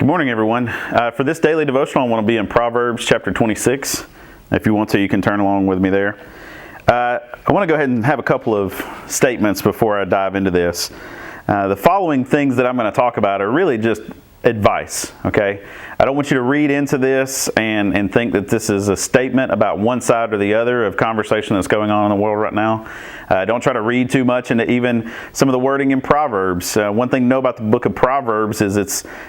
Good morning, everyone. For this daily devotional, I want to be in Proverbs chapter 26. If you want to, you can turn along with me there. I want to go ahead and have a couple of statements before I dive into this. The following things that I'm going to talk about are really just advice, okay? I don't want you to read into this and think that this is a statement about one side or the other of conversation that's going on in the world right now. Don't try to read too much into even some of the wording in Proverbs. One thing to know about the book of Proverbs is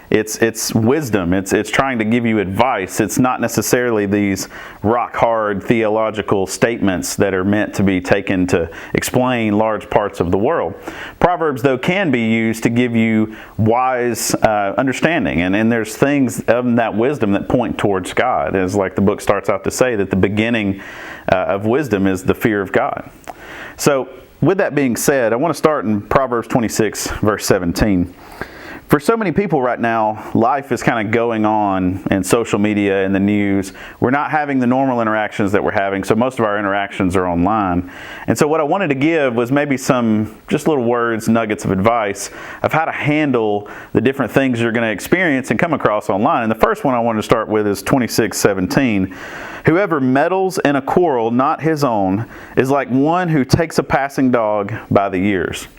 it's wisdom. It's trying to give you advice. It's not necessarily these rock-hard theological statements that are meant to be taken to explain large parts of the world. Proverbs, though, can be used to give you wise understanding, and there's things of that wisdom that point towards God. As like the book starts out to say, that the beginning of wisdom is the fear of God. So, with that being said, I want to start in Proverbs 26, verse 17. For so many people right now, life is kind of going on in social media and the news. We're not having the normal interactions that we're having, so most of our interactions are online. And so what I wanted to give was maybe some just little words, nuggets of advice of how to handle the different things you're going to experience and come across online. And the first one I wanted to start with is 26:17. Whoever meddles in a quarrel not his own is like one who takes a passing dog by the ears.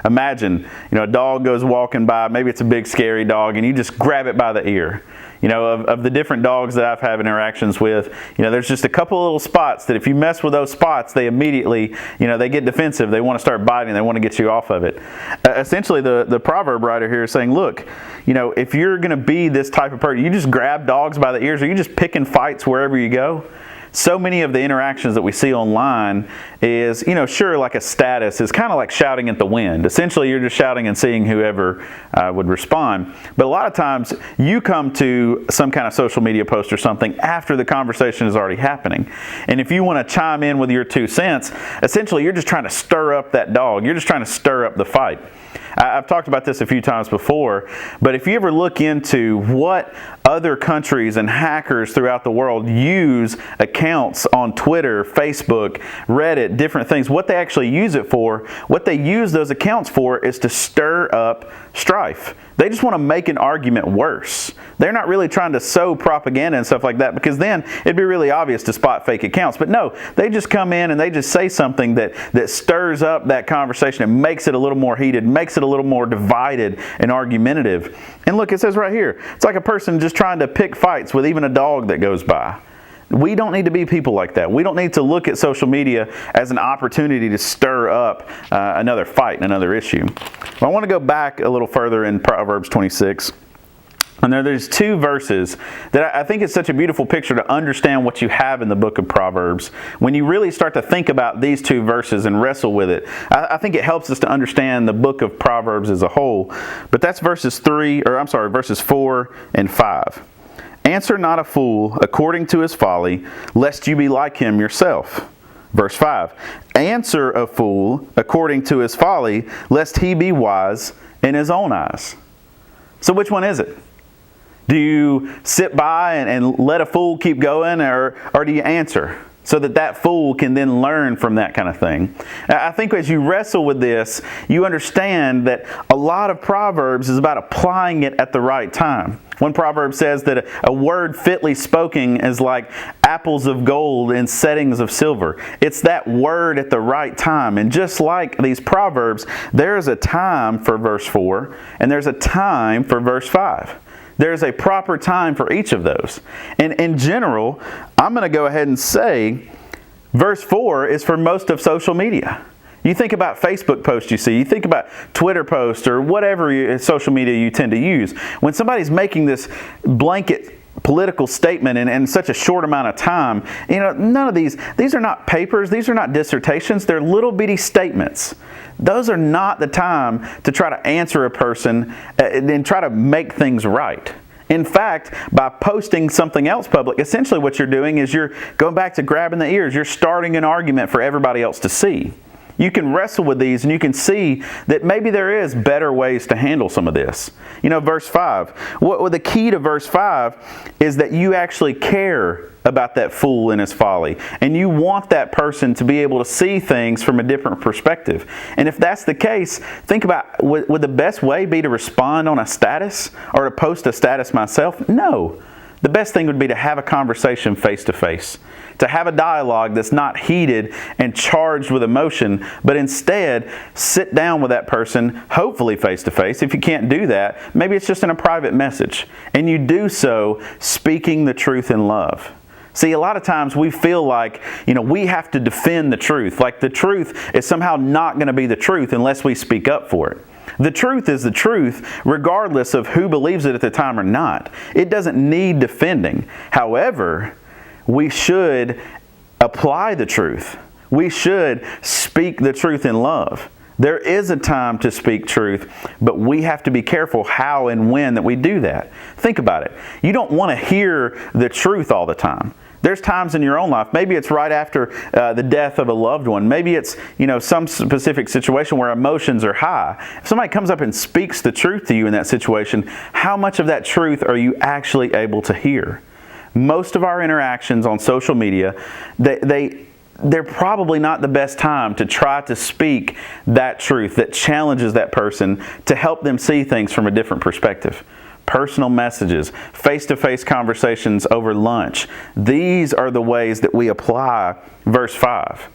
Imagine, a dog goes walking by, maybe it's a big scary dog, and you just grab it by the ear. Of the different dogs that I've had interactions with, there's just a couple little spots that if you mess with those spots, they immediately, they get defensive. They want to start biting. They want to get you off of it. Essentially, the proverb writer here is saying, look, if you're going to be this type of person, you just grab dogs by the ears, or you just picking fights wherever you go. So many of the interactions that we see online is, sure, like a status is kind of like shouting at the wind. Essentially, you're just shouting and seeing whoever would respond. But a lot of times, you come to some kind of social media post or something after the conversation is already happening. And if you want to chime in with your 2 cents, essentially, you're just trying to stir up that dog. You're just trying to stir up the fight. I've talked about this a few times before, but if you ever look into what other countries and hackers throughout the world use accounts on Twitter, Facebook, Reddit, different things, what they actually use it for, what they use those accounts for is to stir up strife. They just want to make an argument worse. They're not really trying to sow propaganda and stuff like that, because then it'd be really obvious to spot fake accounts. But no, they just come in and they just say something that stirs up that conversation and makes it a little more heated, makes it a little more divided and argumentative. And look, it says right here, it's like a person just trying to pick fights with even a dog that goes by. We don't need to be people like that. We don't need to look at social media as an opportunity to stir up another fight, another issue. I want to go back a little further in Proverbs 26. And there's 2 verses that I think is such a beautiful picture to understand what you have in the book of Proverbs. When you really start to think about these 2 verses and wrestle with it, I think it helps us to understand the book of Proverbs as a whole. But that's verses 4 and 5. Answer not a fool according to his folly, lest you be like him yourself. Verse 5. Answer a fool according to his folly, lest he be wise in his own eyes. So which one is it? Do you sit by and let a fool keep going, or do you answer so that fool can then learn from that kind of thing? I think as you wrestle with this, you understand that a lot of Proverbs is about applying it at the right time. One proverb says that a word fitly spoken is like apples of gold in settings of silver. It's that word at the right time. And just like these proverbs, there is a time for verse 4 and there's a time for verse 5. There's a proper time for each of those. And in general, I'm going to go ahead and say verse 4 is for most of social media. You think about Facebook posts you see, you think about Twitter posts or whatever social media you tend to use. When somebody's making this blanket political statement in such a short amount of time, none of these are not papers, these are not dissertations, they're little bitty statements. Those are not the time to try to answer a person and try to make things right. In fact, by posting something else public, essentially what you're doing is you're going back to grabbing the ears. You're starting an argument for everybody else to see. You can wrestle with these and you can see that maybe there is better ways to handle some of this. Verse 5. What the key to verse 5 is that you actually care about that fool in his folly. And you want that person to be able to see things from a different perspective. And if that's the case, think about, would the best way be to respond on a status or to post a status myself? No. The best thing would be to have a conversation face to face, to have a dialogue that's not heated and charged with emotion, but instead sit down with that person, hopefully face to face. If you can't do that, maybe it's just in a private message, and you do so speaking the truth in love. See, a lot of times we feel like, we have to defend the truth. Like the truth is somehow not going to be the truth unless we speak up for it. The truth is the truth, regardless of who believes it at the time or not. It doesn't need defending. However, we should apply the truth. We should speak the truth in love. There is a time to speak truth, but we have to be careful how and when that we do that. Think about it. You don't want to hear the truth all the time. There's times in your own life, maybe it's right after the death of a loved one. Maybe it's, some specific situation where emotions are high. If somebody comes up and speaks the truth to you in that situation, how much of that truth are you actually able to hear? Most of our interactions on social media, they're probably not the best time to try to speak that truth that challenges that person to help them see things from a different perspective. Personal messages, face-to-face conversations over lunch. These are the ways that we apply verse 5.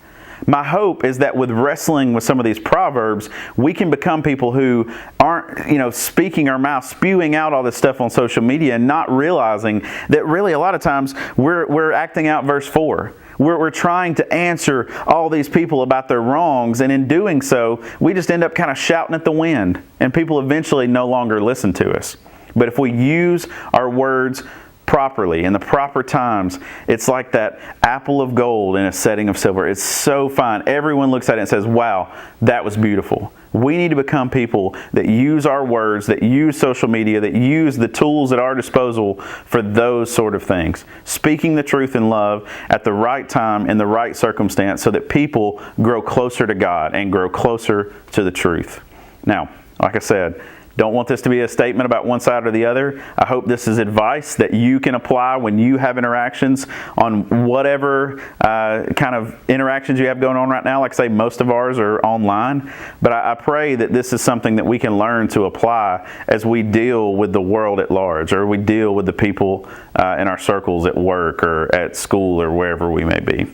My hope is that with wrestling with some of these proverbs, we can become people who aren't, speaking our mouth, spewing out all this stuff on social media and not realizing that really a lot of times we're acting out verse 4. We're trying to answer all these people about their wrongs, and in doing so, we just end up kind of shouting at the wind, and people eventually no longer listen to us. But if we use our words properly in the proper times, it's like that apple of gold in a setting of silver. It's so fine. Everyone looks at it and says, wow, that was beautiful. We need to become people that use our words, that use social media, that use the tools at our disposal for those sort of things. Speaking the truth in love at the right time in the right circumstance so that people grow closer to God and grow closer to the truth. Now, like I said, don't want this to be a statement about one side or the other. I hope this is advice that you can apply when you have interactions on whatever kind of interactions you have going on right now. Like I say, most of ours are online. But I pray that this is something that we can learn to apply as we deal with the world at large, or we deal with the people in our circles at work or at school or wherever we may be.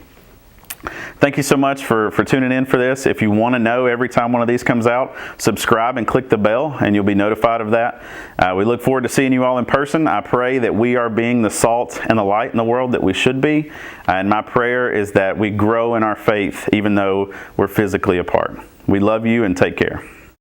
Thank you so much for tuning in for this. If you want to know every time one of these comes out, subscribe and click the bell and you'll be notified of that. We look forward to seeing you all in person. I pray that we are being the salt and the light in the world that we should be. And my prayer is that we grow in our faith even though we're physically apart. We love you and take care.